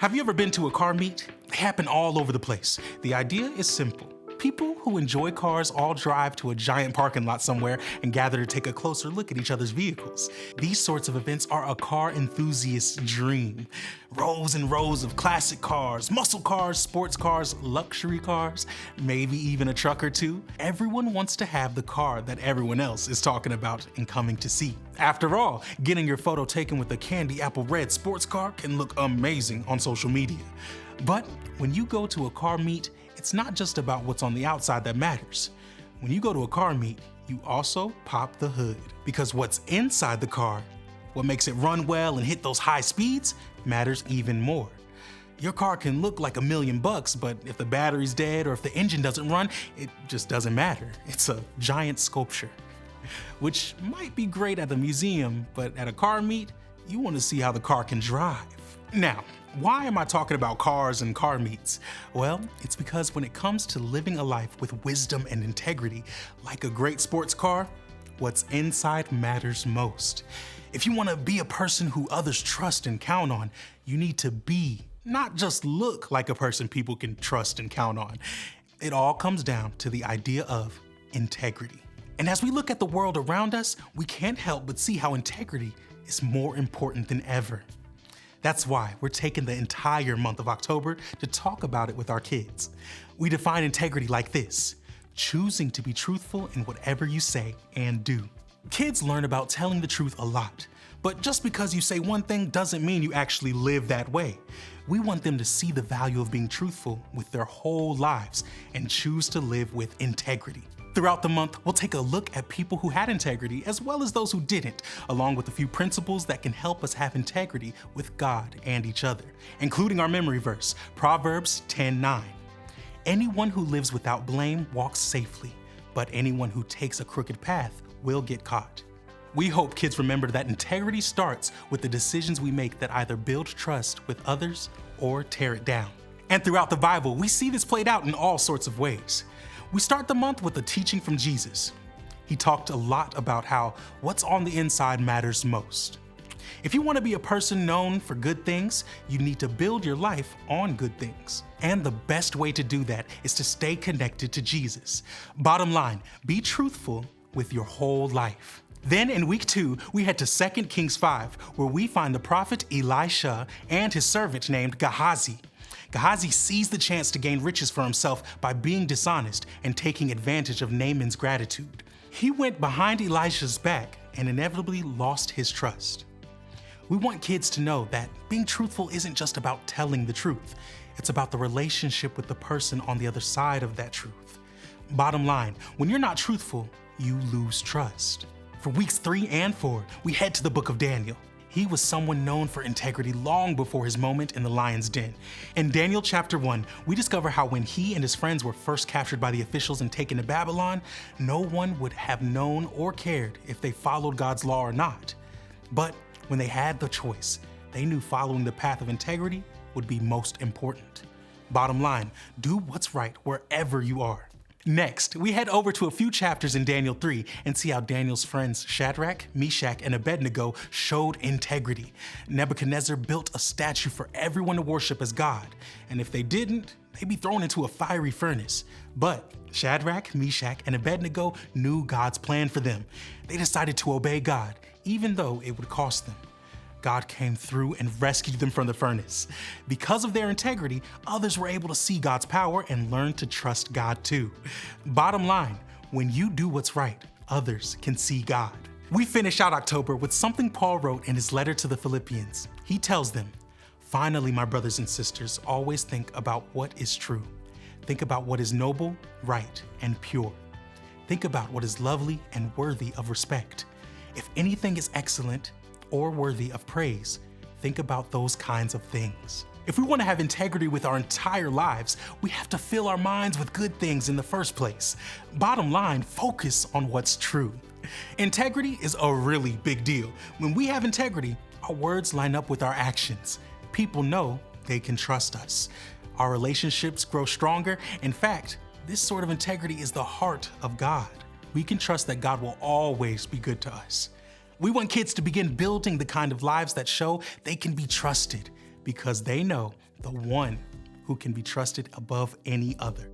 Have you ever been to a car meet? They happen all over the place. The idea is simple. People who enjoy cars all drive to a giant parking lot somewhere and gather to take a closer look at each other's vehicles. These sorts of events are a car enthusiast's dream. Rows and rows of classic cars, muscle cars, sports cars, luxury cars, maybe even a truck or two. Everyone wants to have the car that everyone else is talking about and coming to see. After all, getting your photo taken with a candy apple red sports car can look amazing on social media. But when you go to a car meet, it's not just about what's on the outside that matters. When you go to a car meet, you also pop the hood, because what's inside the car, what makes it run well and hit those high speeds, matters even more. Your car can look like $1,000,000, but if the battery's dead or if the engine doesn't run, it just doesn't matter. It's a giant sculpture, which might be great at the museum, but at a car meet, you want to see how the car can drive. Now, why am I talking about cars and car meets? Well, it's because when it comes to living a life with wisdom and integrity, like a great sports car, what's inside matters most. If you want to be a person who others trust and count on, you need to be, not just look like a person people can trust and count on. It all comes down to the idea of integrity. And as we look at the world around us, we can't help but see how integrity is more important than ever. That's why we're taking the entire month of October to talk about it with our kids. We define integrity like this: choosing to be truthful in whatever you say and do. Kids learn about telling the truth a lot, but just because you say one thing doesn't mean you actually live that way. We want them to see the value of being truthful with their whole lives and choose to live with integrity. Throughout the month, we'll take a look at people who had integrity as well as those who didn't, along with a few principles that can help us have integrity with God and each other, including our memory verse, Proverbs 10:9. Anyone who lives without blame walks safely, but anyone who takes a crooked path will get caught. We hope kids remember that integrity starts with the decisions we make that either build trust with others or tear it down. And throughout the Bible, we see this played out in all sorts of ways. We start the month with a teaching from Jesus. He talked a lot about how what's on the inside matters most. If you want to be a person known for good things, you need to build your life on good things. And the best way to do that is to stay connected to Jesus. Bottom line, be truthful with your whole life. Then in week 2, we head to 2 Kings 5, where we find the prophet Elisha and his servant named Gehazi. Gehazi seized the chance to gain riches for himself by being dishonest and taking advantage of Naaman's gratitude. He went behind Elisha's back and inevitably lost his trust. We want kids to know that being truthful isn't just about telling the truth. It's about the relationship with the person on the other side of that truth. Bottom line, when you're not truthful, you lose trust. For weeks 3 and 4, we head to the book of Daniel. He was someone known for integrity long before his moment in the lion's den. In Daniel chapter 1, we discover how when he and his friends were first captured by the officials and taken to Babylon, no one would have known or cared if they followed God's law or not. But when they had the choice, they knew following the path of integrity would be most important. Bottom line, do what's right wherever you are. Next, we head over to a few chapters in Daniel 3 and see how Daniel's friends Shadrach, Meshach, and Abednego showed integrity. Nebuchadnezzar built a statue for everyone to worship as God, and if they didn't, they'd be thrown into a fiery furnace. But Shadrach, Meshach, and Abednego knew God's plan for them. They decided to obey God, even though it would cost them. God came through and rescued them from the furnace. Because of their integrity, others were able to see God's power and learn to trust God too. Bottom line, when you do what's right, others can see God. We finish out October with something Paul wrote in his letter to the Philippians. He tells them, "Finally, my brothers and sisters, always think about what is true. Think about what is noble, right, and pure. Think about what is lovely and worthy of respect. If anything is excellent or worthy of praise, think about those kinds of things." If we want to have integrity with our entire lives, we have to fill our minds with good things in the first place. Bottom line, focus on what's true. Integrity is a really big deal. When we have integrity, our words line up with our actions. People know they can trust us. Our relationships grow stronger. In fact, this sort of integrity is the heart of God. We can trust that God will always be good to us. We want kids to begin building the kind of lives that show they can be trusted. because they know the one who can be trusted above any other.